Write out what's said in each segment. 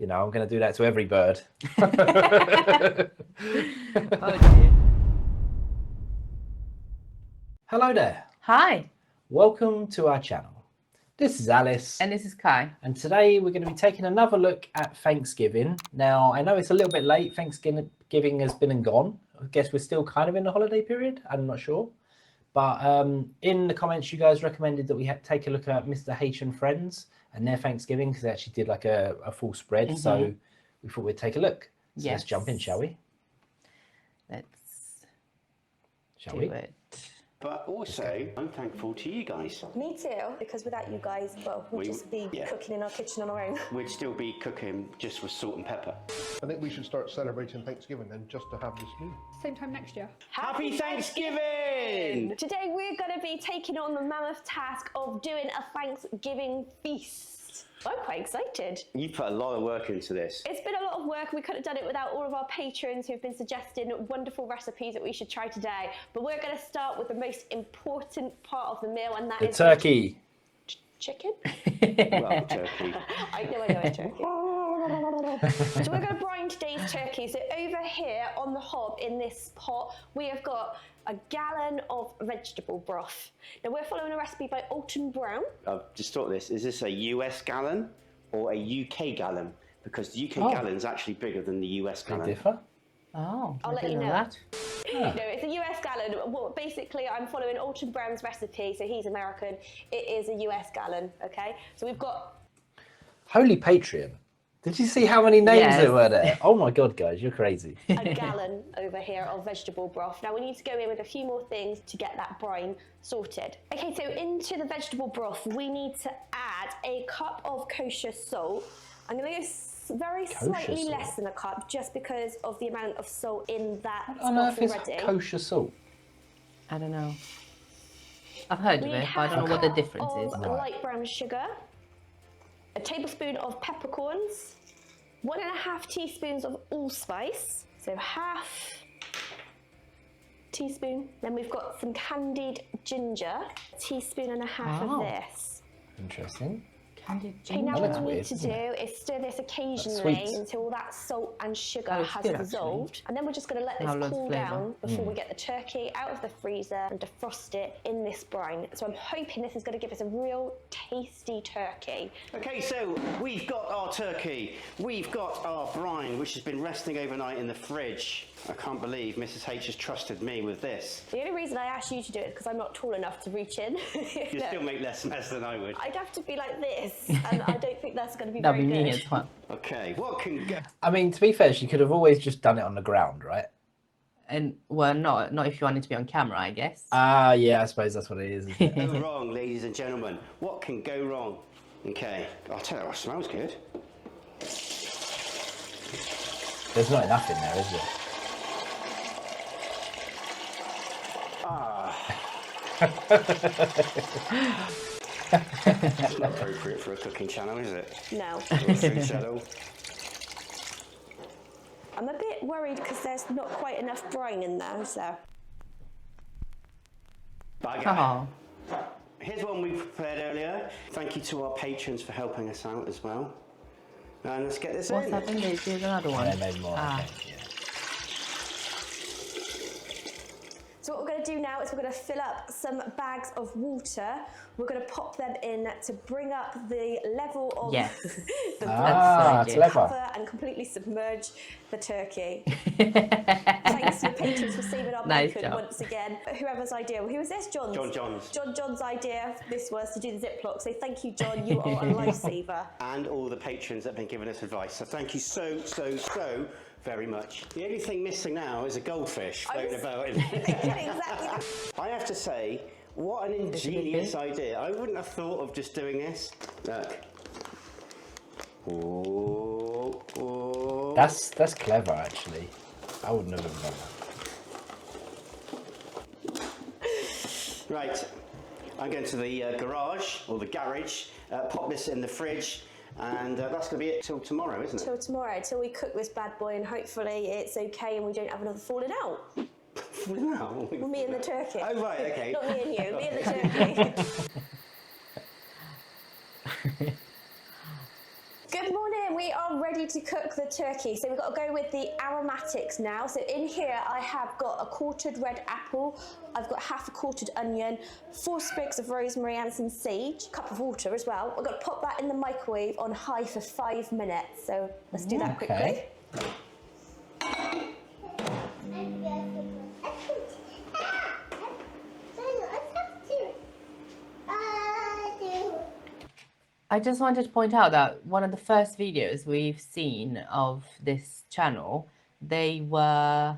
You know, I'm going to do that to every bird. Oh dear. Hello there. Hi. Welcome to our channel. This is Alice. And this is Kai. And today we're going to be taking another look at Thanksgiving. Now, I know it's a little bit late. Thanksgiving has been and gone. I guess we're still kind of in the holiday period. I'm not sure. But in the comments, you guys recommended that we take a look at Mr. H and Friends and their Thanksgiving because they actually did like a full spread. Mm-hmm. So we thought we'd take a look. So let's jump in, shall we? Shall we? It. But also, I'm thankful to you guys. Me too, because without you guys, well, we'd just be cooking in our kitchen on our own. We'd still be cooking just with salt and pepper. I think we should start celebrating Thanksgiving then, just to have this meal. Same time next year. Happy Thanksgiving! Today we're going to be taking on the mammoth task of doing a Thanksgiving feast. I'm quite excited. You've put a lot of work into this. It's been a lot of work. We could have done it without all of our patrons who've been suggesting wonderful recipes that we should try today. But we're going to start with the most important part of the meal, and that is the turkey. Chicken? Well, turkey. I know it's turkey. So we're going to brine today's turkey. So over here on the hob in this pot, we have got a gallon of vegetable broth. Now we're following a recipe by Alton Brown. I've just thought this, is this a US gallon or a UK gallon? Because the UK gallon is actually bigger than the US gallon. They differ? Oh, I'll let you know that. No, it's a US gallon. Well, basically, I'm following Alton Brown's recipe, so he's American. It is a US gallon, okay? So we've got... Holy Patreon. Did you see how many names there were there? Oh my God, guys, you're crazy. A gallon over here of vegetable broth. Now we need to go in with a few more things to get that brine sorted. Okay, so into the vegetable broth, we need to add a cup of kosher salt. I'm gonna go very slightly less than a cup just because of the amount of salt in that broth already. What on earth is kosher salt? I don't know. I've heard of it, but I don't know what the difference is. Light brown sugar. A tablespoon of peppercorns, 1.5 teaspoons of allspice, so half teaspoon. Then we've got some candied ginger, 1.5 teaspoons of this. Interesting. Candied Okay, ginger. now what we need to do is stir this occasionally until all that salt and sugar has dissolved. And then we're just going to let this cool down before we get the turkey out of the freezer and defrost it in this brine. So I'm hoping this is going to give us a real tasty turkey. Okay, so we've got our turkey, we've got our brine, which has been resting overnight in the fridge. I can't believe Mrs. H has trusted me with this. The only reason I asked you to do it is because I'm not tall enough to reach in. You still make less mess than I would. I'd have to be like this, and I don't think that's going to be That'd very be good. me as well. Okay, what can go? I mean, to be fair, she could have always just done it on the ground, right? And well, not if you wanted to be on camera, I guess. Yeah, I suppose that's what it is. Isn't it? Go wrong, ladies and gentlemen. What can go wrong? Okay, I'll tell you what, smells good. There's not enough in there, is there? That's not appropriate for a cooking channel, is it? No. Food channel. I'm a bit worried because there's not quite enough brine in there, so. Oh. Here's one we prepared earlier. Thank you to our patrons for helping us out as well. And let's get this in. What's happened? There's another one. They made more, I think, yeah. So what we're going to do now is we're going to fill up some bags of water. We're going to pop them in to bring up the level of the cover and completely submerge the turkey. Thanks to the patrons for saving our bacon once again. Whoever's idea, who was this? John's? John's idea, this was to do the Ziploc. So thank you, John, you are a lifesaver. And all the patrons that have been giving us advice. So thank you so very much. The only thing missing now is a goldfish floating about. I have to say, what an ingenious idea. I wouldn't have thought of just doing this. Look. Oh. That's clever, actually. I wouldn't have done that. Right. I'm going to the garage, or the garage, pop this in the fridge, and that's going to be it till tomorrow, isn't it? Till tomorrow, till we cook this bad boy, and hopefully it's okay and we don't have another falling out. Falling out? Well, me and the turkey. Oh, right, okay. Not me and you, me and the turkey. Good morning, we are ready ready to cook the turkey. So we've got to go with the aromatics now. So in here I have got a quartered red apple, I've got half a quartered onion, 4 sprigs of rosemary and some sage, a cup of water as well. I've got to pop that in the microwave on high for 5 minutes. So let's do that quickly. I just wanted to point out that one of the first videos we've seen of this channel, they were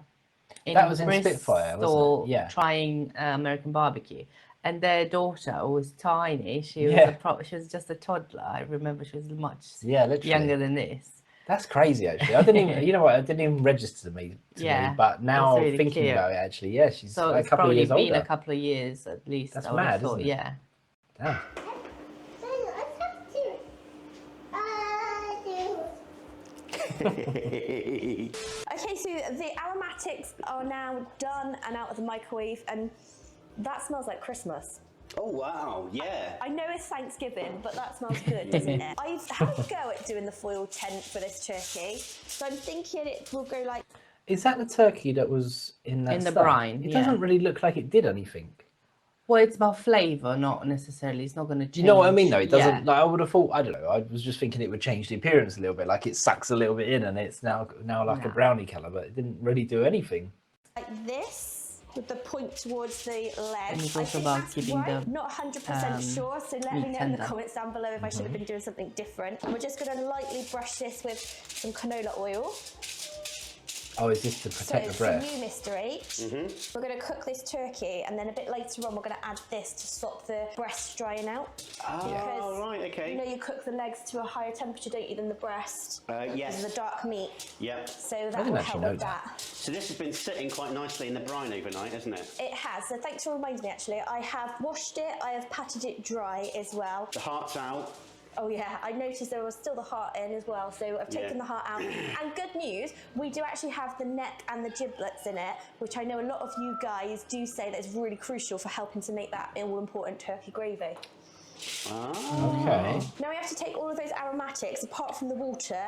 in That was in Spitfire, wasn't it? Yeah. Trying American barbecue, and their daughter was tiny. She was she was just a toddler. I remember she was much younger than this. That's crazy, actually. I didn't even, you know what? It didn't even register to me. But now really thinking cute. about it, actually, yeah, she's So like it's a couple of years probably been older. a couple of years at least. That's I would have mad, thought, isn't it? Yeah. Damn. Okay, so the aromatics are now done and out of the microwave, and that smells like Christmas. Oh wow, yeah. I know it's Thanksgiving, but that smells good, doesn't it? I've had a go at doing the foil tent for this turkey, so I'm thinking it will go like... Is that the turkey that was in that In the stuff? brine, It doesn't really look like it did anything. Well, it's about flavour, not necessarily. It's not going to change. Do you know what I mean, though? It doesn't. Like, I would have thought. I don't know. I was just thinking it would change the appearance a little bit. Like it sucks a little bit in, and it's now like a brownie colour, but it didn't really do anything. Like this, with the point towards the leg. And it's I also think about that's keeping right. the Not 100% sure, so let me know in the tender. comments down below if I should have been doing something different. And we're just going to lightly brush this with some canola oil. Oh, is this to protect the breast? For you, Mr. H, we're going to cook this turkey, and then a bit later on we're going to add this to stop the breast drying out. Oh, right, okay. You know you cook the legs to a higher temperature, don't you, than the breast? Yes. Because of the dark meat. Yep. So that will help with that. So this has been sitting quite nicely in the brine overnight, hasn't it? It has. So thanks for reminding me, actually. I have washed it. I have patted it dry as well. The heart's out. Oh yeah, I noticed there was still the heart in as well, so I've taken the heart out. And good news, we do actually have the neck and the giblets in it, which I know a lot of you guys do say that is really crucial for helping to make that all-important turkey gravy. Okay. Now we have to take all of those aromatics, apart from the water,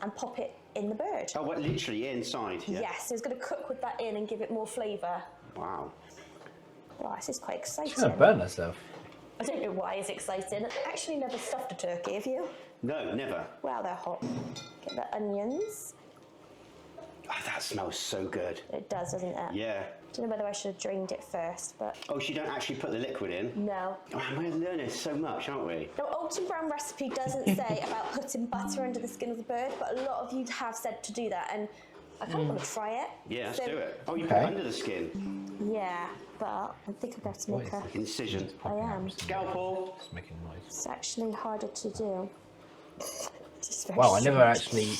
and pop it in the bird. Oh, what, literally inside? Yeah? Yes, so it's going to cook with that in and give it more flavour. Wow. Wow, this is quite exciting. She's going to burn herself. I don't know why it's exciting. I've actually never stuffed a turkey, have you? No, never. Wow, they're hot. Get the onions. Oh, that smells so good. It does, doesn't it? Yeah. I don't know whether I should have drained it first, but... Oh, so you don't actually put the liquid in? No. Oh, we're learning so much, aren't we? Now, Alton Brown recipe doesn't say about putting butter under the skin of the bird, but a lot of you have said to do that, and I kind of want to try it. Yeah, let's do it. Oh, you put it under the skin? Yeah, but I think I'm going to make a... Incision. I am. Scalpel. It's making noise. It's actually harder to do. Wow, I never actually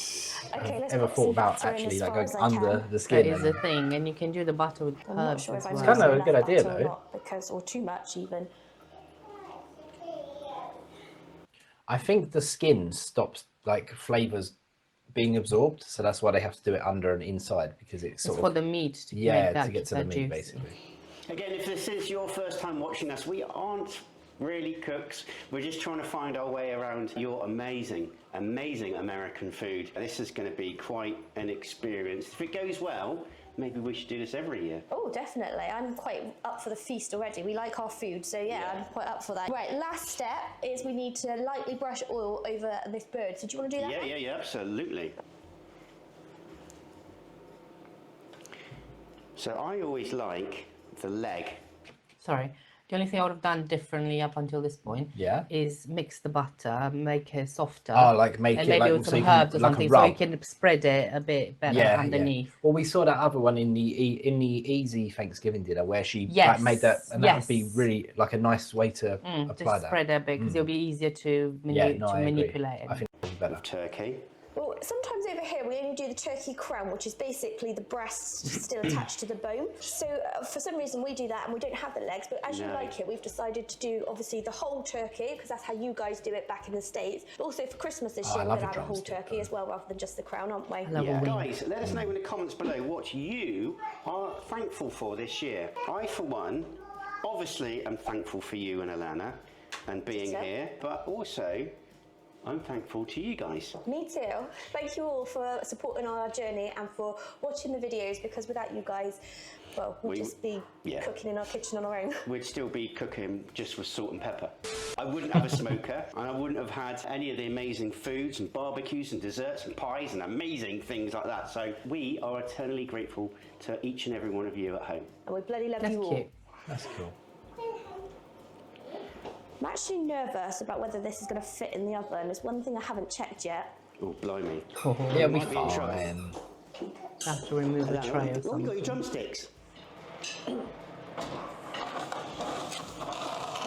Okay, let's ever put thought some about butter in actually as like far going as I under can. the skin. That is a thing, and you can do the butter with I'm not herbs sure as if I'm well. kind of a enough good idea, butter or though. not, because, or too much even. I think the skin stops like flavours being absorbed, so that's why they have to do it under and inside, because it's sort It's for of the meat to make that, to get to the meat juice. basically. Again, if this is your first time watching us, we aren't really cooks. We're just trying to find our way around your amazing, amazing American food. This is going to be quite an experience. If it goes well, maybe we should do this every year. Oh, definitely. I'm quite up for the feast already. We like our food, so yeah, I'm quite up for that. Right, last step is we need to lightly brush oil over this bird. So do you want to do that? Yeah, absolutely. So I always like the leg. Sorry. The only thing I would have done differently up until this point is mix the butter, make it softer. Oh, like make and it maybe like with so some you can, herbs or like something, a so rub. you can spread it a bit better underneath. Well, we saw that other one in the easy Thanksgiving dinner where she like, made that, and that would be really like a nice way to apply just that. spread it a bit because it'll be easier to, manipulate it. I think it's better. Turkey. Well, sometimes over here we only do the turkey crown, which is basically the breast still attached to the bone. So for some reason we do that and we don't have the legs, but as you like it, we've decided to do obviously the whole turkey, because that's how you guys do it back in the States. But also for Christmas this year, we're going to have a whole turkey as well, rather than just the crown, aren't we? Guys, let us know in the comments below what you are thankful for this year. I, for one, obviously am thankful for you and Alana and being here, but also I'm thankful to you guys. Me too. Thank you all for supporting our journey and for watching the videos, because without you guys, well, we'd just be cooking in our kitchen on our own. We'd still be cooking just with salt and pepper. I wouldn't have a smoker, and I wouldn't have had any of the amazing foods and barbecues and desserts and pies and amazing things like that. So we are eternally grateful to each and every one of you at home. And we bloody love That's you all. cute. That's cool. I'm actually nervous about whether this is going to fit in the oven. There's one thing I haven't checked yet. Oh, blimey. Yeah, we Might be in trouble. fine. Have to remove the tray or Oh, you got something. your drumsticks.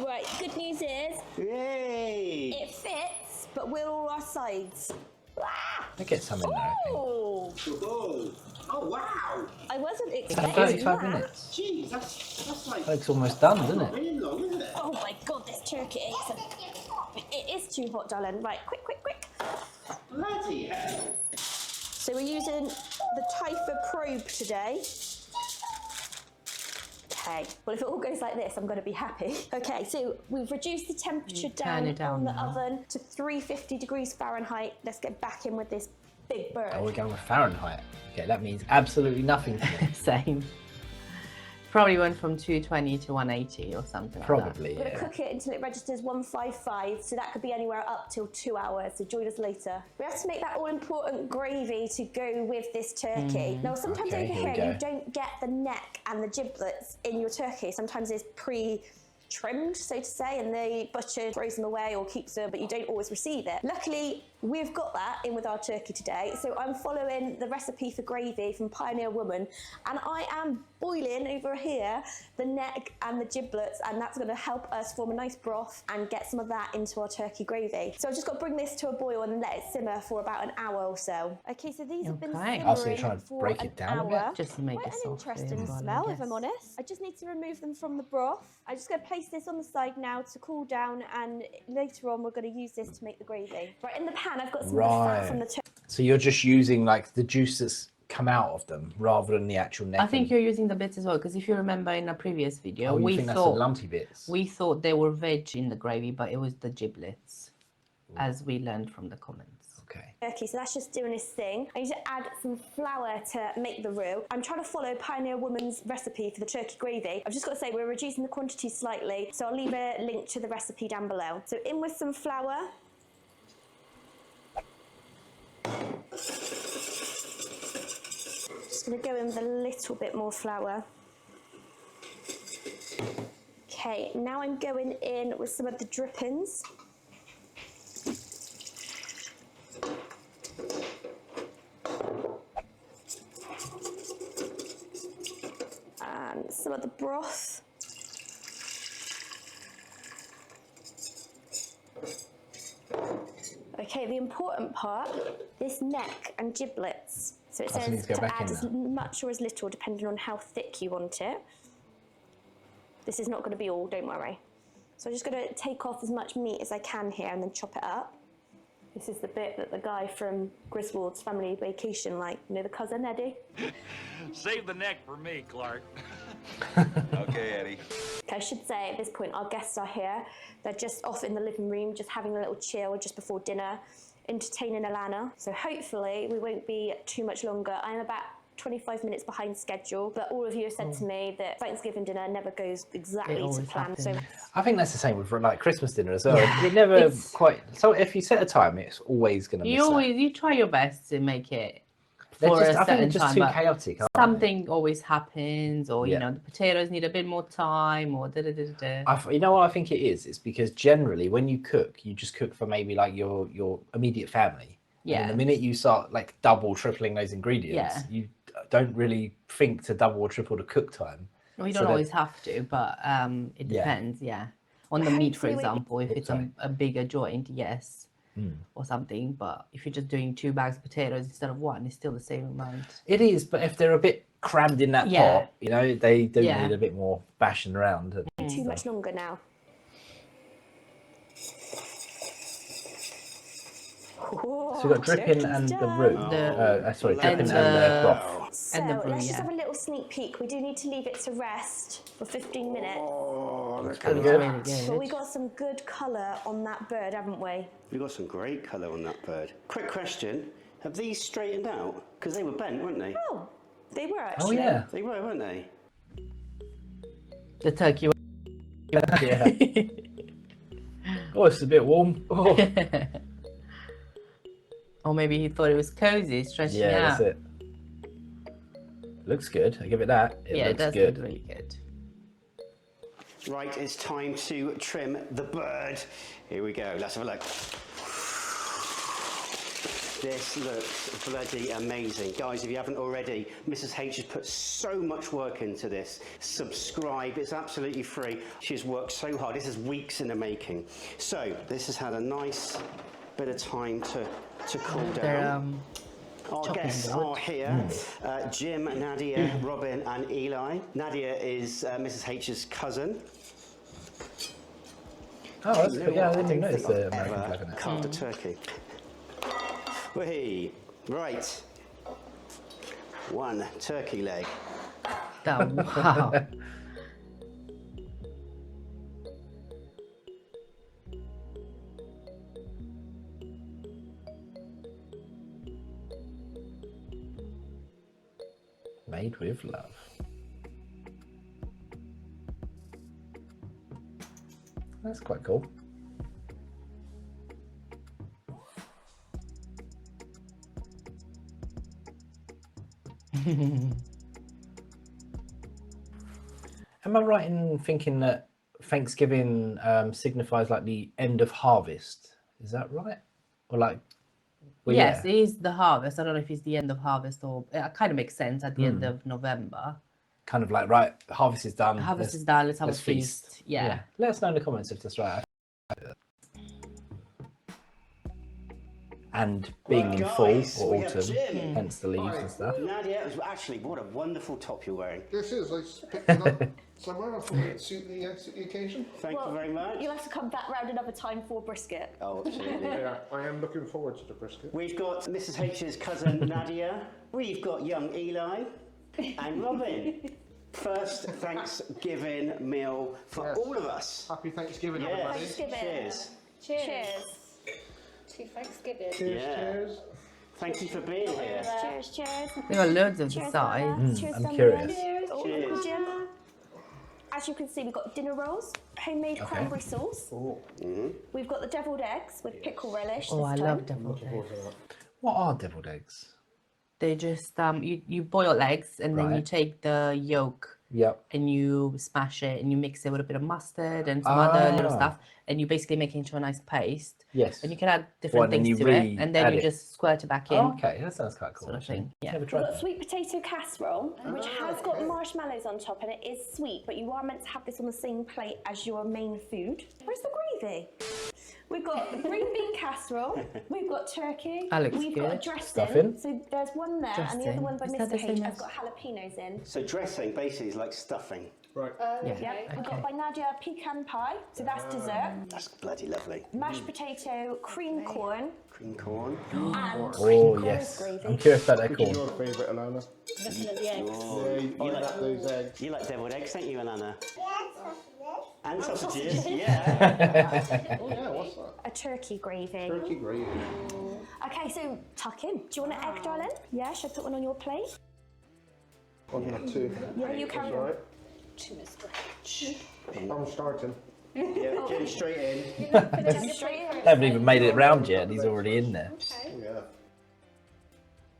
Right, good news is Yay! it fits, but we're all our sides. Ah! I'll get some in there, I think. Oh, Oh, wow! I wasn't It's expecting 35 that. minutes. Jeez, that's like It's almost done, isn't it? really long, isn't it? Oh my god, this turkey it is too hot, darling. Right, quick. Bloody hell! So we're using the Typha probe today. Okay, well if it all goes like this, I'm going to be happy. Okay, so we've reduced the temperature Turn it down on the now. oven to 350 degrees Fahrenheit. Let's get back in with this big bird. Oh, we're going with Fahrenheit. Okay, that means absolutely nothing to me. Same. Probably went from 220 to 180 or something Probably, We're going to yeah. cook it until it registers 155, so that could be anywhere up till 2 hours, so join us later. We have to make that all-important gravy to go with this turkey. Now, sometimes Okay, over here we here, go. you don't get the neck and the giblets in your turkey. Sometimes it's pre-trimmed, so to say, and the butcher throws them away or keeps them, but you don't always receive it. Luckily, we've got that in with our turkey today, so I'm following the recipe for gravy from Pioneer Woman, and I am boiling over here the neck and the giblets, and that's going to help us form a nice broth and get some of that into our turkey gravy. So I've just got to bring this to a boil and let it simmer for about an hour or so. Okay, so these have been Okay. simmering Oh, so you're trying to for break an it down a hour. bit? Just to make Quite it an softer interesting as well, I smell, if I'm guess. honest. I just need to remove them from the broth. I'm just going to place this on the side now to cool down, and later on we're going to use this to make the gravy. Right, in the pan I've got some of the fat from the turkey. So you're just using like the juice that's come out of them rather than the actual neck. I think you're using the bits as well, because if you remember in a previous video, Oh, you we think that's the thought lumpy bits? we thought they were veg in the gravy, but it was the giblets, as we learned from the comments. Okay. turkey, so that's just doing its thing. I need to add some flour to make the roux. I'm trying to follow Pioneer Woman's recipe for the turkey gravy. I've just got to say we're reducing the quantity slightly, so I'll leave a link to the recipe down below. So in with some flour. Just going to go in with a little bit more flour. Okay, now I'm going in with some of the drippings. And some of the broth. Okay, the important part, this neck and giblets. So it says to add as much or as little depending on how thick you want it. This is not going to be all, don't worry. So I'm just going to take off as much meat as I can here and then chop it up. This is the bit that the guy from Griswold's Family Vacation liked. You know, the cousin Eddie? Save the neck for me, Clark. Okay, Eddie. I should say at this point our guests are here. They're just off in the living room, just having a little chill just before dinner, entertaining Alana. So hopefully we won't be too much longer. I'm about 25 minutes behind schedule, but all of you have said to me that Thanksgiving dinner never goes exactly to plan. So I think that's the same with like Christmas dinner as well. Yeah, it never quite. So if you set a time, it's always going to. You try your best to make it. I For think they're just too chaotic. Something always happens, or you know, the potatoes need a bit more time, or da da da da. You know what I think it is? It's because generally when you cook, you just cook for maybe like your immediate family. Yeah. And the minute you start like double, tripling those ingredients, you don't really think to double or triple the cook time. Well, you don't always have to, but it depends. Yeah. On the meat, for example, if it's a bigger joint, yes. Or something, but if you're just doing 2 bags of potatoes instead of 1, it's still the same amount. It is, but if they're a bit crammed in that pot, you know, they do need a bit more bashing around. Too much longer now. Oh, So we've got dripping and the roux. Sorry, dripping and the broth. So And the brew, let's just yeah. have a little sneak peek. We do need to leave it to rest for 15 minutes. Oh, Looks That pretty looks good. really good. But we got some good colour on that bird, haven't we? We've got some great colour on that bird. Quick question, have these straightened out? Because they were bent, weren't they? Oh, they were Oh actually. yeah. They were, weren't they? The turkey. Yeah. Oh, it's a bit warm. Oh. Or maybe he thought it was cozy, stretching Yeah, out. that's it. Looks good. I give it that. It Yeah, it looks does good. look really good. Right, it's time to trim the bird. Here we go, let's have a look. This looks bloody amazing. Guys, if you haven't already, Mrs. H has put so much work into this. Subscribe, it's absolutely free. She's worked so hard, this is weeks in the making. So, this has had a nice bit of time to cool They're down. Our chopping guests board. are here, Jim, Nadia, Robin and Eli. Nadia is Mrs. H's cousin. Oh, that's You know good. Yeah, I what? didn't even don't notice think the I've American ever flag on it. carved a turkey. Whee! Right. One turkey leg. Oh, wow. Made with love. That's quite cool. Am I right in thinking that Thanksgiving signifies like the end of harvest? Is that right? Or like, well, Yes, yeah, it is the harvest. I don't know if it's the end of harvest or it kind of makes sense at the end of November. kind of like, right, harvest is done. Harvest is done. Let's have a let's feast. Yeah. Let us know in the comments if that's right. And being Right, in guys, fall or we have autumn, Jim. hence the leaves and stuff. Nadia, actually, what a wonderful top you're wearing. This is, I just picked it up somewhere. I thought it would suit the occasion. Thank you very much. You'll have to come back round another time for brisket. Oh, absolutely. Yeah, I am looking forward to the brisket. We've got Mrs. H's cousin Nadia. We've got young Eli and Robin. First Thanksgiving meal for Yes. all of us. Happy Thanksgiving, Yes. everybody. Thanksgiving. Cheers. Cheers. To Thanksgiving. Cheers, Yeah. cheers. Thank you for being here. Cheers, cheers. There are loads of the Cheers, sides. Bella. Cheers, I'm Daniel. curious. Oh, Cheers. Uncle Jim. As you can see, we've got dinner rolls, homemade cranberry sauce. We've got the deviled eggs with pickle relish. Oh, I this love time. deviled eggs. What are deviled eggs? They just you boil eggs and then you Right. take the yolk Yep. and you smash it and you mix it with a bit of mustard and some other little Ah. stuff and you basically make it into a nice paste. Yes. And you can add Well, different and then things you to it and then add you it. just squirt it back in. Oh, okay, that sounds quite cool. Sort of actually. thing, yeah. Never We've tried got that. sweet potato casserole, which has got okay. marshmallows on top, and it is sweet, but you are meant to have this on the same plate as your main food. Where's the gravy? We've got green bean casserole, we've got turkey, That looks we've got a good. dressing. Stuffing. So there's one there, and the other Dressing. one by Is that Mr. the H same has as- got jalapenos in. So dressing basically is like stuffing. Right. Yeah. Yep. We've got Okay. by Nadia pecan pie, so that's dessert. That's bloody lovely. Mashed potato, cream corn, Cream corn. and Oh, yes. gravy. I'm curious about that Which is corn. your favourite, Alana? Looking at the eggs. Yeah, you like those eggs. You like deviled eggs, don't you, Alana? And sausages. sausages. Yeah. Oh yeah, what's that? a turkey gravy. Turkey gravy. Okay, so tuck in. Do you want an egg, darling? Yeah, should I put one on your plate? One or two. Yeah, you can. That's all right. To Mr. H. I'm starting. Yeah, Jim, straight in. Straight in. They haven't even made it round yet, and he's already in there. Yeah.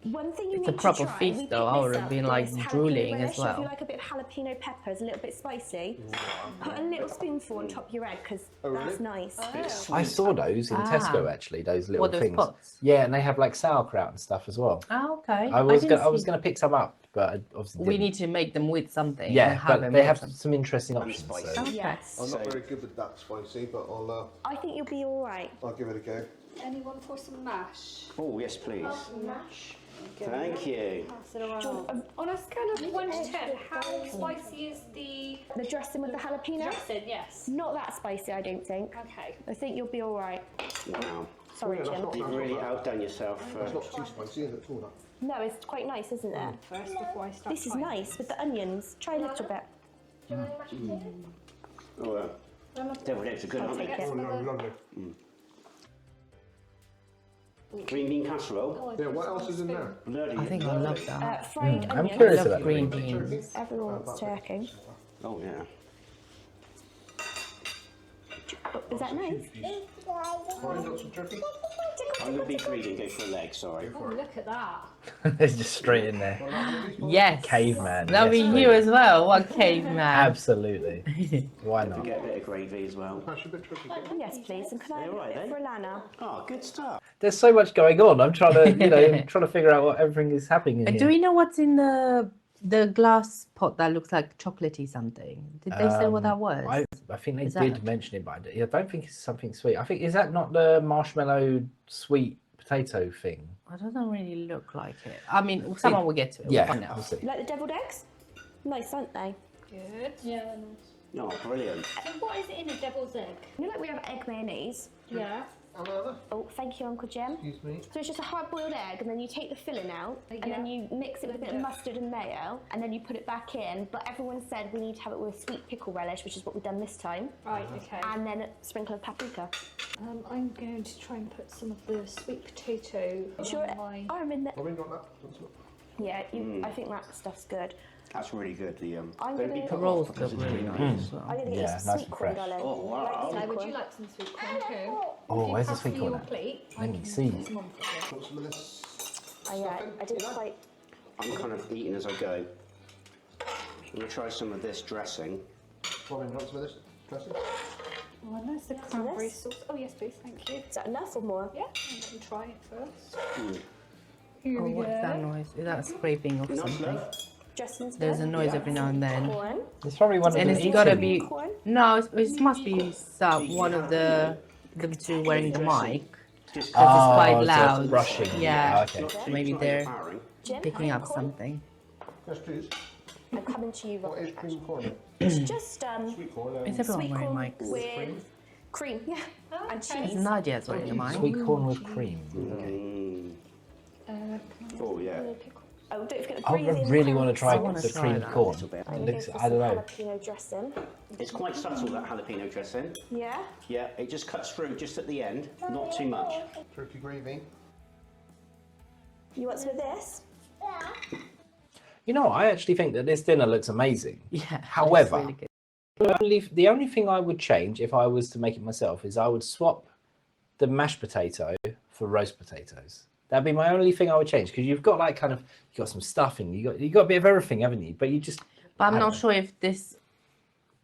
One thing you It's need a proper to try, feast we though. picked I this would have up, been like is jalapeno drooling relish. as So if you well. like a bit of jalapeno peppers, a little bit spicy, put a little spoonful on top of your egg because really? that's nice. I saw those in Tesco actually. Those little What, those things. pots? Yeah, and they have like sauerkraut and stuff as well. Oh, okay. I was didn't gonna see pick some up, but I obviously We didn't. need to make them with something. and Yeah, have but them they with have something. some interesting And options. spicy. So. Yes. I'm not So- very good with that spicy, but I think you'll be all right. I'll give it a go. Anyone for some mash? Oh, yes, please. Mash. Thank you. Pass it around. On a scale of 1 to 10, how spicy is the The dressing with the jalapeno? dressing? Yes. Not that spicy, I don't think. Okay. I think you'll be all right. Wow. Sorry, Yeah, that's Jim. not- You've really outdone yourself. It's not too spicy, is it, at all, that? No, it's quite nice, isn't it? First before I start This is trying. nice with the onions. Try a little bit. Do you want mashed potatoes? Oh, deviled eggs are good, aren't take they? it. Oh, no, lovely. Green bean casserole. Oh, I Yeah, do what some else is in there? Bloody I think I lovely. love that. Fried I'm onions. I curious love about green the beans. Everyone wants turkey. Oh, yeah. Is that nice? Fine, got some turkey? I'm going to be greedy and go for a leg, sorry. Oh, look at that. It's just straight in there. Yes. Caveman. That'll be yes, you please. as well. What caveman? Absolutely. Why Don't not? forget a bit of gravy as well. That's a bit tricky. Yes, please. And can I have a Alright bit then. for Alana? Oh, good stuff. There's so much going on. I'm trying to, trying to figure out what everything is happening in Do here. we know what's in the glass pot that looks like chocolatey something? Did they say what that was? I think they Is did that- mention it, but I don't think it's something sweet. I think, is that not the marshmallow sweet potato thing? It doesn't really look like it. I mean, someone will get to it. We'll Yeah, find out. I'll see. You like the deviled eggs? Nice, aren't they? Good. Yeah, they're nice. Oh, brilliant. So what is it in a devil's egg? You know, like we have egg mayonnaise. Yeah. Alana? Oh, thank you, Uncle Jim. Excuse me. So it's just a hard-boiled egg, and then you take the filling out, and then you mix it with a bit of mustard and mayo, and then you put it back in. But everyone said we need to have it with sweet pickle relish, which is what we've done this time, Right, okay. and then a sprinkle of paprika. I'm going to try and put some of the sweet potato Sure, on my... I'm in there. Have we got that? That's not- Yeah, I think that stuff's good. That's really good. The I'm don't be gonna- put The rolls off because look it's really really nice as well. I'm gonna get Yeah, you some nice sweet and corn, fresh. darling. Oh, wow. Like So sweet would corn? you like some sweet corn too? Oh, If you where's the pass sweet me corn your at? plate, I Let me can see. put some on for you. Want some of this? Oh, yeah, I didn't quite. I'm kind of eating as I go. I'm going to try some of this dressing. Robin, want some of this dressing? Oh, and there's the cranberry sauce. Oh, yes, please, thank you. Is that enough or more? Yeah, let me try it first. Mm. Here Oh, we what's that go. noise? Is that scraping of Nice, something? love. Dressing's There's a good. noise every now and then. Corn. It's probably one of And the it's gotta eating- be... Corn. No, it must be one of the two wearing the mic. Just Because it's quite Oh, loud. just brushing. Yeah. Okay. Maybe not they're overpowering. Jim, picking up corn? something. Yes, please. I'm coming to you, What Robert. is cream corn? It's just Sweet corn. Is everyone sweet wearing corn mics? with cream, yeah, and okay. Is cheese. Nadia's wearing a mic? Sweet corn with cream. Mm. Can I Oh, yeah. little pickle? Oh, don't forget the I breathing. really want to try I wanna the try creamed that. corn. bit. I'm It gonna looks, go for I don't some know. jalapeno dressing. It's quite subtle, that jalapeno dressing. Yeah. Yeah, it just cuts through just at the end, not too much. Turkey gravy. You want some of this? You know, I actually think that this dinner looks amazing. Yeah. it's However, really good. The only thing I would change if I was to make it myself is I would swap the mashed potato for roast potatoes. That'd be my only thing I would change, because you've got like kind of, you got some stuffing, you got a bit of everything, haven't you? But you just, But I'm I not don't sure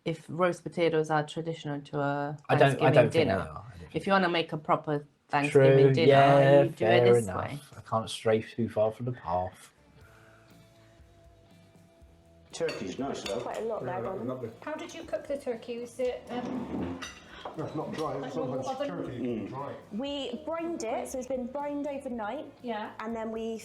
if roast potatoes are traditional to a I Thanksgiving don't think they dinner. are. I don't think- If you want to make a proper Thanksgiving True, dinner, yeah, you do fair it this enough. way. I can't stray too far from the path. Turkey's nice though. Quite a lot Yeah, there, that'd be Robin. lovely. How did you cook the turkey? Was it No, it's not dry. Like Sometimes normal oven? turkey is dry. We brined it, so it's been brined overnight, yeah? and then we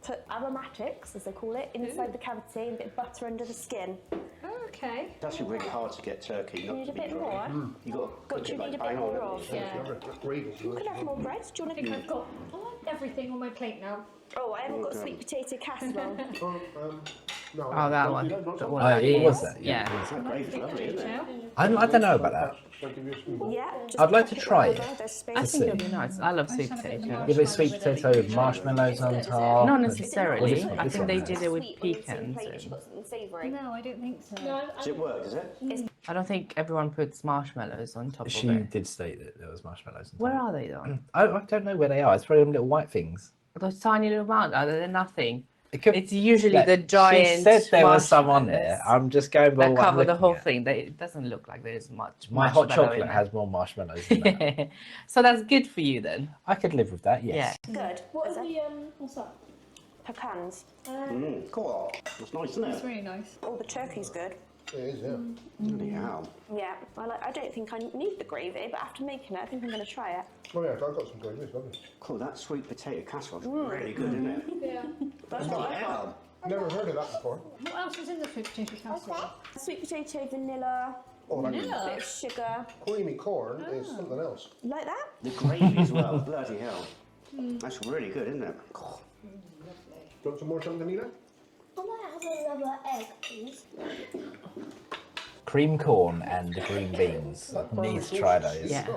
put aromatics, as they call it, inside the cavity and a bit of butter under the skin. Oh, okay. It's actually really hard to get turkey. You Not need to a be bit dry. more. You got to What cook do you it need a like bit bang on, more haven't of? you? Yeah. That gravy's You nice. can have more bread. Do you want I think to? I've got everything on my plate now. Oh, I haven't got sweet potato casserole. No, Oh, that don't one. do that, not The some. one Oh, that it was is- that. Yeah. That gravy's lovely, isn't it? I don't know about that. Should I give you a spoon? Yeah. just I'd like to pop try over, it. there's space. I Let's think see. it'll be nice. I love sweet potato. If it's sweet potato with marshmallows on top. Not and- necessarily. Well, this one- I this think one they has. did it with Sweet on the same pecans. plate, and- you've got something savoury. No, I don't think so. Does it work, does it? I don't think everyone puts marshmallows on top She of it. did state that there was marshmallows. on Where top. are they though? I don't know where they are. It's probably them little white things. Those tiny little mountains. They're nothing. It could, It's usually yeah, the giant. She said there was some on there. marshmallows I'm just going by that what I'm cover the looking whole at. thing. It doesn't look like there's much. My hot marshmallow chocolate in has more marshmallows than that. it. So that's good for you then. I could live with that, yes. Good. What Is are it? the, what's that? Pecans. Cool. That's nice, isn't It's it? really nice. Oh, the turkey's good. It is, yeah. Bloody hell. Yeah, I don't think I need the gravy, but after making it, I think I'm going to try it. Oh yeah, I've got some gravy. It's lovely. Cool, that sweet potato casserole's really good, isn't it? Yeah. Bloody hell. Never heard of that before. What else is in the sweet potato casserole? Sweet potato, vanilla, Oh, that A bit of sugar. creamy corn is something else. Like that? The gravy as well, bloody hell. That's really good, isn't it? Oh. Do you want some more something, Nina? I might have another egg, please. Cream corn and the green beans. I need to try those. Yeah.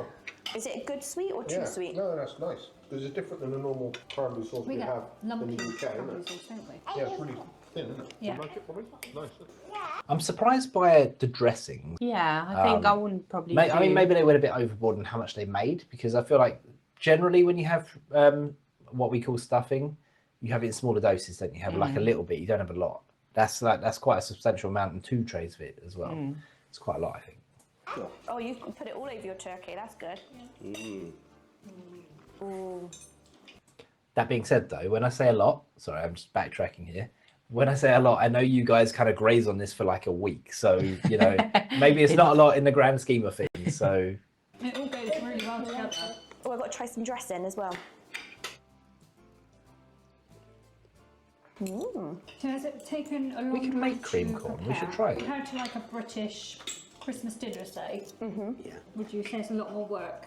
Is it a good sweet or too sweet? No, that's nice. Because it's different than a normal cranberry sauce we have in the UK, isn't it? Sauce, don't we? Yeah, it's really thin, isn't it? Yeah. Do you like it, probably? Nice. I'm surprised by the dressings. Yeah, I think I wouldn't probably. I mean, maybe they went a bit overboard in how much they made, because I feel like generally when you have what we call stuffing, you have it in smaller doses, don't you? Have like a little bit, you don't have a lot. That's quite a substantial amount, and 2 trays of it as well. It's quite a lot, I think. Oh, you can put it all over your turkey. That's good. Ooh. That being said, though, when I say a lot, sorry, I'm just backtracking here. When I say a lot, I know you guys kind of graze on this for like a week, so you know maybe it's not a lot in the grand scheme of things. So It all goes really well together. Oh, I've got to try some dressing as well. So has it taken a long we can time make cream to corn. We prepare? should try it. Compared to like a British Christmas dinner, say, Yeah. would you say it's a lot more work?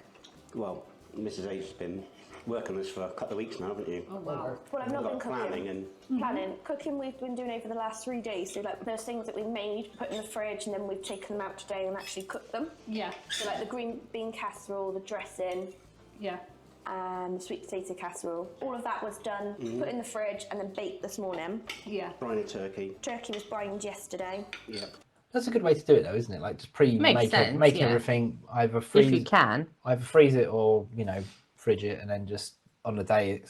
Well, Mrs. H's been working on this for a couple of weeks now, haven't you? Oh wow. Well, I've not Got been planning cooking. and Planning. Cooking we've been doing over the last 3 days. So like there's things that we made, put in the fridge, and then we've taken them out today and actually cooked them. Yeah, So like the green bean casserole, the dressing, yeah. and the sweet potato casserole. All of that was done, put in the fridge, and then baked this morning. Yeah. brine a turkey. Turkey was brined yesterday. Yeah. that's a good way to do it, though, isn't it? Like just Makes sense, make yeah. everything either If you freeze, can. or fridge it, and then just on the day.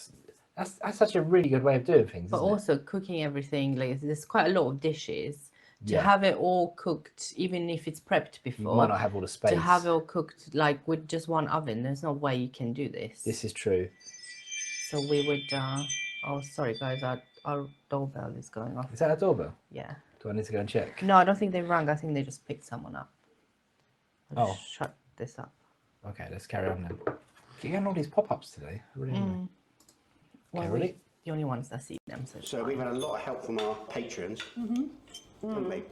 That's such a really good way of doing things. But isn't it? also cooking everything, like there's quite a lot of dishes. To Yeah. have it all cooked, even if it's prepped You before, might not have all the space. to have it all cooked like with just one oven, there's no way you can do this. This is true. So we would. Oh, sorry guys, our doorbell is going off. Is that a doorbell? Yeah. Do I need to go and check? No, I don't think they rang. I think they just picked someone up. I'll Oh. just shut this up. Okay, let's carry on then. You're getting all these pop-ups today. Really? Well, really? we the only ones that see them. So, it's So fine. we've had a lot of help from our patrons. Haven't we?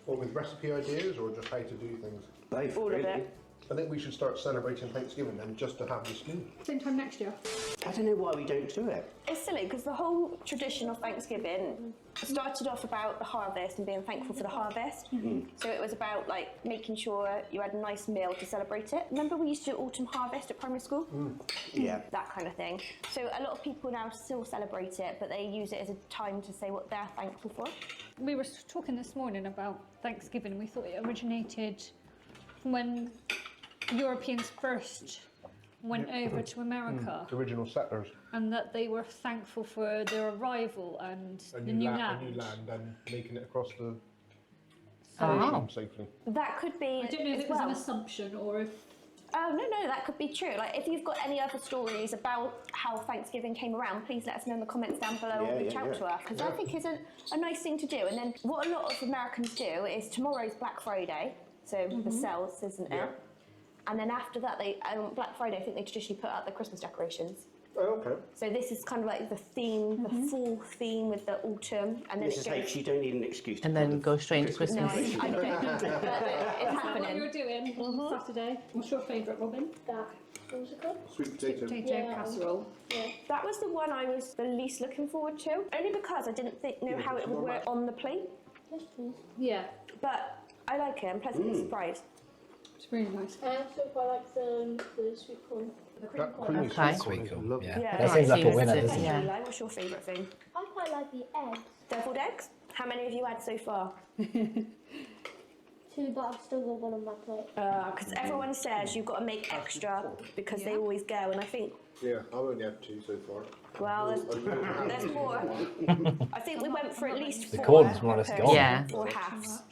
Or with recipe ideas, or just how to do things. Both, All of really. it. I think we should start celebrating Thanksgiving then, just to have this meal. Same time next year. I don't know why we don't do it. It's silly because the whole tradition of Thanksgiving started off about the harvest and being thankful for the harvest. So it was about like making sure you had a nice meal to celebrate it. Remember we used to do autumn harvest at primary school? Yeah. That kind of thing. So a lot of people now still celebrate it, but they use it as a time to say what they're thankful for. We were talking this morning about Thanksgiving, and we thought it originated from when Europeans first went over to America, The original settlers. and that they were thankful for their arrival and the new land. A new land and making it across the Oh. ocean safely. That could be I don't know if as it was well. an assumption or if Oh, no, that could be true. Like, if you've got any other stories about how Thanksgiving came around, please let us know in the comments down below or reach out to us, because I think it's a nice thing to do. And then what a lot of Americans do is tomorrow's Black Friday, so the sales, isn't it? And then after that, they Black Friday, I think they traditionally put out the Christmas decorations. Oh, okay. So this is kind of like the theme, the full theme with the autumn, and then Mrs. it H, goes... you don't need an excuse. And then go straight into No, Christmas. I don't. But it's what happening. you're doing on Saturday. What's your favourite, Robin? That. What was it called? Sweet potato. Potato Yeah. casserole. That was the one I was the least looking forward to, only because I didn't know how it would work on the plate. Yes, please. Yeah, But I like it. I'm pleasantly surprised. it's really nice. I also quite like the sweet corn. That creamy Okay. sweet corn is lovely. Yeah. Yeah. That seems like a Seems winner, to- doesn't it? yeah. Eli, what's your favourite thing? I quite like the eggs. Deviled eggs? How many have you had so far? 2, but I've still got one on my plate. Because everyone says you've got to make extra because they always go, and I think, Yeah, I've only had 2 so far. well, there's more. I think we went for at least The 4. corn's more or less per gone. person, Yeah. 4 halves.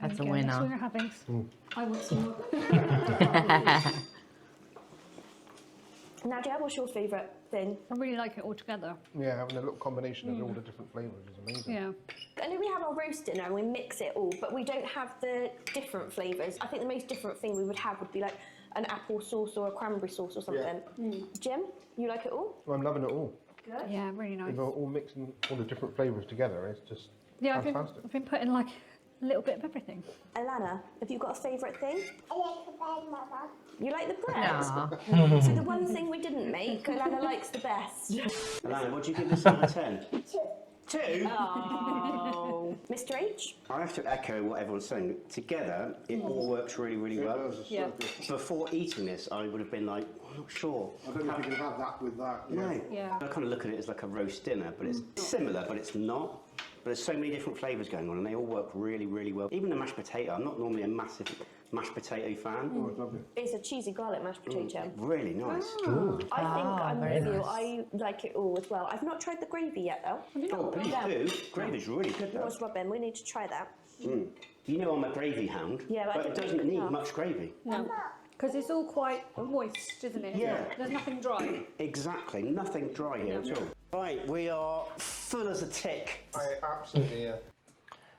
That's a That's what winner. you're having. I want some more. Nadia, what's your favourite thing? I really like it all together. Yeah, having a little combination of all the different flavours is amazing. Yeah. I know we have our roast dinner and we mix it all, but we don't have the different flavours. I think the most different thing we would have would be like an apple sauce or a cranberry sauce or something. Jim, you like it all? I'm loving it all. Yeah, really nice. We're all mixing all the different flavours together. It's just Yeah, fantastic. I've been putting like a little bit of everything. Alana, have you got a favourite thing? I like the bread, Mother. You like the bread? No. So the one thing we didn't make, Alana likes the best. Alana, what do you give this out of 10? 2. 2? Oh. Mr H? I have to echo what everyone's saying. Together, it all works really, really well. Yeah. Before eating this, I would have been like, I'm not sure. I don't think you can have that with that. No. Yeah. I kind of look at it as like a roast dinner, but it's similar, but it's not. But there's so many different flavours going on, and they all work really, really well. Even the mashed potato, I'm not normally a massive mashed potato fan. Oh, it's lovely. It's a cheesy garlic mashed potato. Really nice. I think I'm very with you. nice. I like it all as well. I've not tried the gravy yet though. Oh, please do. Gravy's really good though. What's Robin? We need to try that. You know I'm a gravy hound, Yeah, but I but it didn't doesn't make need enough. much gravy. No. Because it's all quite moist, isn't it? Yeah. There's nothing dry. Exactly, nothing dry here at all. Right, we are full as a tick. I absolutely, yeah.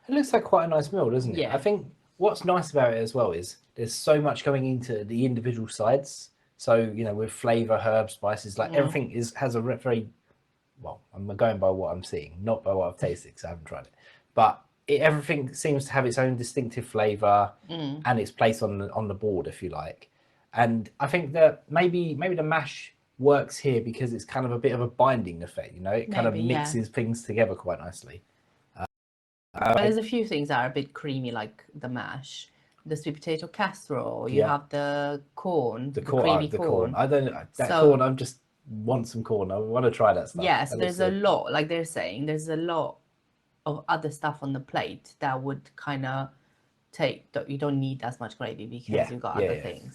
It looks like quite a nice meal, doesn't it? Yeah. I think what's nice about it as well is there's so much going into the individual sides. So, you know, with flavour, herbs, spices, like everything has a very, well, I'm going by what I'm seeing, not by what I've tasted because I haven't tried it. But everything seems to have its own distinctive flavour and its place on the board, if you like. And I think that maybe the mash works here because it's kind of a bit of a binding effect, you know, it kind of Maybe, yeah. mixes things together quite nicely. But there's a few things that are a bit creamy, like the mash, the sweet potato casserole. You Yeah. have the corn, The creamy corn. I don't that So- corn. I just want some corn. I want to try that stuff. Yes, That there's looks a good. lot, like they're saying, there's a lot of other stuff on the plate that would kind of you don't need as much gravy because Yeah, you've got yeah, other yeah. thing.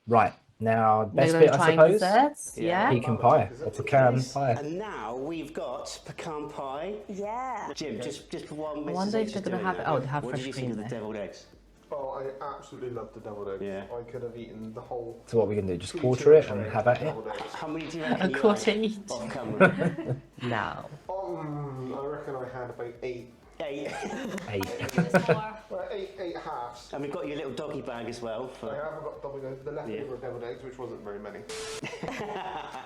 Right now, We're best gonna bit, I try suppose. desserts, yeah. Pecan pie or pecan pie. And now we've got pecan pie. Yeah. Jim, just for one minute. wonder if they're gonna have it. Oh, they have What fresh did you cream think of the there. deviled eggs? Oh, I absolutely love the deviled eggs. Yeah. I could have eaten the whole. So what we're gonna do? Just quarter it and have at it. deviled eggs. How many do you reckon A you quarter had each. off camera? No. I reckon I had about 8. 8. 8. Well, eight halves. And we've got your little doggy bag as well. I For... haven't got the leftover deviled eggs, which wasn't very many.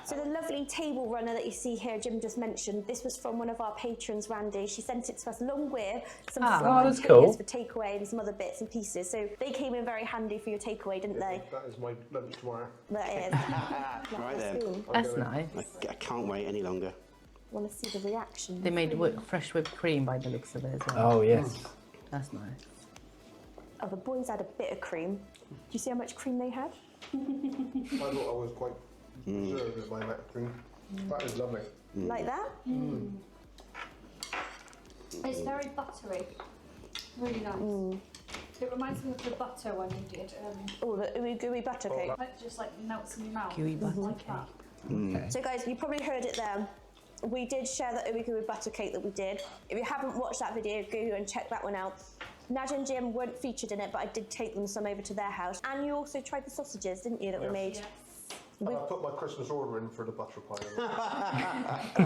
So the lovely table runner that you see here, Jim just mentioned, this was from one of our patrons, Randy. She sent it to us along with some Oh, that's tortillas cool. for takeaway and some other bits and pieces. So they came in very handy for your takeaway, didn't they? That is my lunch tomorrow. That is. Right then. That's nice. I can't wait any longer. Want to see the reaction. They made fresh whipped cream by the looks of it as well. Oh yes. That's nice. Oh, the boys had a bit of cream. Do you see how much cream they had? I thought I was quite reserved with my amount of cream. That is lovely. Like that? It's very buttery. Really nice. It reminds me of the butter one you did. Oh, the ooey gooey butter cake. It just like melts in your mouth. Gooey butter like cake. that. Okay. So guys, you probably heard it there. We did share the ooey gooey butter cake that we did. If you haven't watched that video, go and check that one out. Naj and Jim weren't featured in it, but I did take them some over to their house. And you also tried the sausages, didn't you, that we made? Yes. And I put my Christmas order in for the butter pie.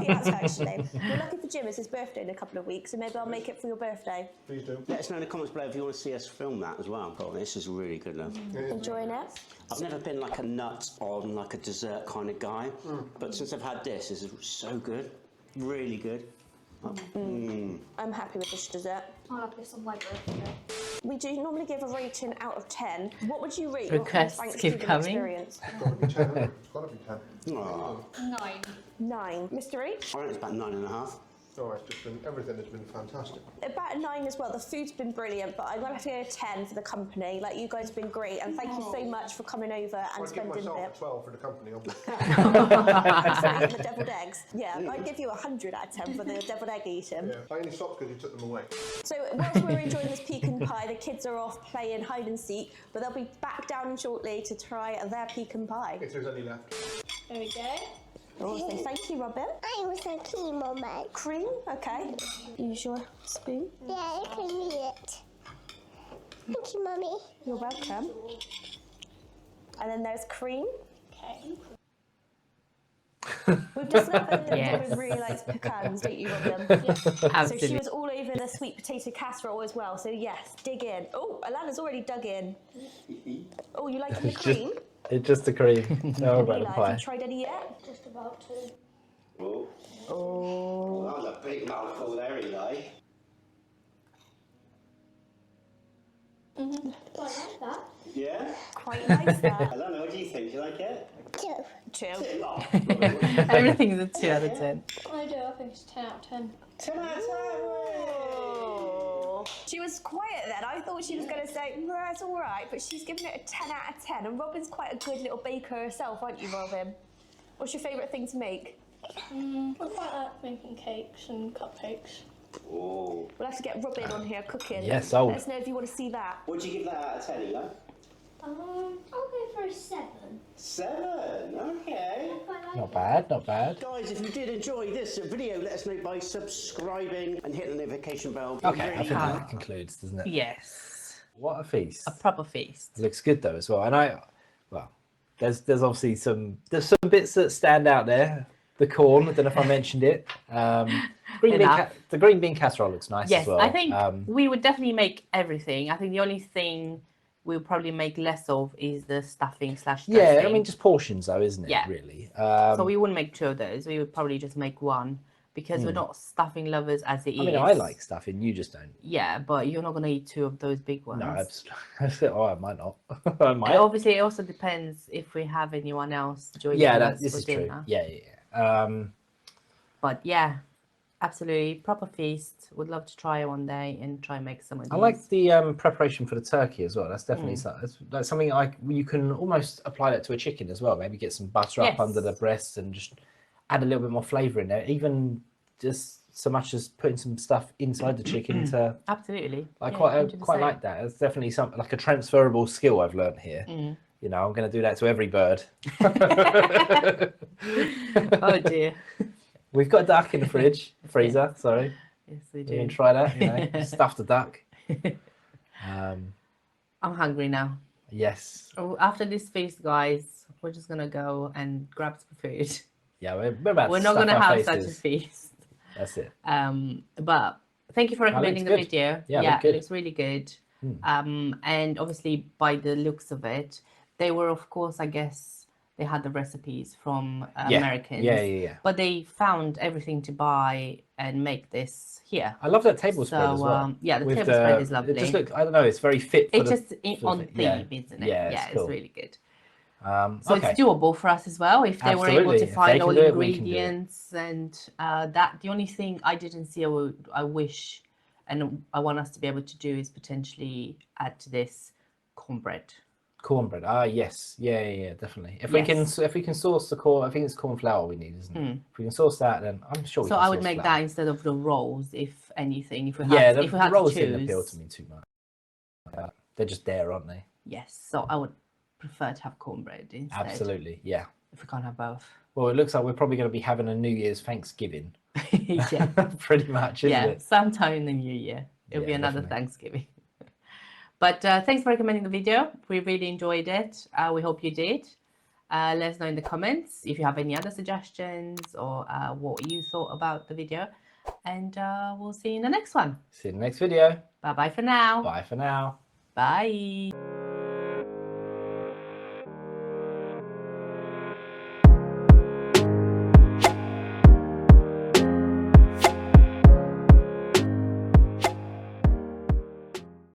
Yes, actually. We're lucky for Jim, it's his birthday in a couple of weeks, so maybe I'll make it for your birthday. Please do. Let us know in the comments below if you want to see us film that as well. Oh, this is really good now. Enjoying it? I've never been like a nut on like a dessert kind of guy, but since I've had this is so good, really good. I'm happy with this dessert. I'll have this on my birthday. We do normally give a rating out of 10. What would you rate Requests your keep Thanksgiving coming. experience? It's got to be 10. It's got to be 10. Aw, 9. 9. Mr. H? I reckon it's about 9.5. Oh, it's just been, everything has been fantastic. About a 9 as well. The food's been brilliant, but I'm going to have to go 10 for the company. Like, you guys have been great, and thank you so much for coming over and I'd give spending myself it. a 12 for the company, obviously. And the deviled eggs. Yeah, I'd give you 100 out of 10 for the deviled egg eating. Yeah. I only stopped because you took them away. So whilst we're enjoying this pecan pie, the kids are off playing hide and seek, but they'll be back down shortly to try their pecan pie. If there's any left. There we go. Oh, so thank you, Robin. I was a key moment. Cream, okay. Use your spoon. Yeah, I can eat it. Thank you, Mummy. You're welcome. And then there's cream. Okay. We've discovered that Yes. Robin really likes pecans, don't you, Robin? So she Absolutely. was all over the sweet potato casserole as well. So yes, dig in. Oh, Alana's already dug in. Oh, you liking the It's just cream? it's just the cream. No about the Eli, have pie. you tried any yet? Just about to. Oh, Oh. that was a big mouthful there, Eli. quite nice that. Alana, what do you think? Do you like it? 2. 2. Everything's a 2 out of 10. I do, I think it's 10 out of 10. 10 out of 10! Oh. She was quiet then. I thought she was going to say, it's all right, but she's giving it a 10 out of 10. And Robin's quite a good little baker herself, aren't you, Robin? What's your favourite thing to make? I quite like making cakes and cupcakes. Oh. We'll have to get Robin on here cooking. Yes, sold. Let us know if you want to see that. What do you give that out of 10, Eli? I'll go for a 7. 7, okay. Not bad, not bad. Guys, if you did enjoy this video, let us know by subscribing and hitting the notification bell. Okay, Really I think that concludes, doesn't it? Yes. What a feast. A proper feast. It looks good though as well. And there's obviously some bits that stand out there. The corn, I don't know if I mentioned it. The green bean casserole looks nice as well. I think we would definitely make everything. I think the only thing we'll probably make less of is the stuffing / dressing. Yeah, I mean just portions though, isn't it? Yeah. Really. So we wouldn't make 2 of those. We would probably just make 1 because we're not stuffing lovers as it is. I mean, I like stuffing. You just don't. Yeah, but you're not gonna eat 2 of those big ones. No, absolutely. Oh, I might not. I might. Obviously, it also depends if we have anyone else joining us this for is dinner. true. Yeah. But yeah, absolutely proper feast. Would love to try it one day and try and make some of these. I like the preparation for the turkey as well. That's definitely that's something you can almost apply that to a chicken as well. Maybe get some butter up under the breast and just add a little bit more flavour in there. Even just so much as putting some stuff inside the chicken to absolutely. I quite like that. It's definitely something like a transferable skill I've learned here. You know, I'm going to do that to every bird. Oh dear. We've got a duck in the freezer. Sorry. Yes, we do. You can try that. You know, stuffed a duck. I'm hungry now. Yes. Oh, after this feast, guys, we're just gonna go and grab some food. Yeah, we're about. We're to not stuff gonna our have faces. such a feast. That's it. But thank you for recommending the good. video. Yeah, it looks really good. And obviously, by the looks of it, they were, of course, I guess they had the recipes from Americans. Yeah. But they found everything to buy and make this here. I love that table spread as well. Yeah, the table spread is lovely. It just looks, I don't know, it's very fit for it's just on theme, isn't it? Yeah, it's really good. So it's doable for us as well if they were able to find all ingredients and that. The only thing I didn't see, I wish, and I want us to be able to do is potentially add to this cornbread. Cornbread. Yes. Yeah, definitely. If we can source the corn, I think it's corn flour we need, isn't it? If we can source that, then I'm sure we can. So I would make that instead of the rolls, if anything. If we had, if we had rolls to choose. didn't appeal to me too much. They're just there, aren't they? Yes. So I would prefer to have cornbread instead. Absolutely. Yeah. If we can't have both. Well, it looks like we're probably going to be having a New Year's Thanksgiving. Yeah. Pretty much, isn't it? Sometime in the new year. It'll be another definitely. Thanksgiving. But thanks for recommending the video. We really enjoyed it. We hope you did. Let us know in the comments if you have any other suggestions or what you thought about the video. And we'll see you in the next one. See you in the next video. Bye-bye for now. Bye for now. Bye.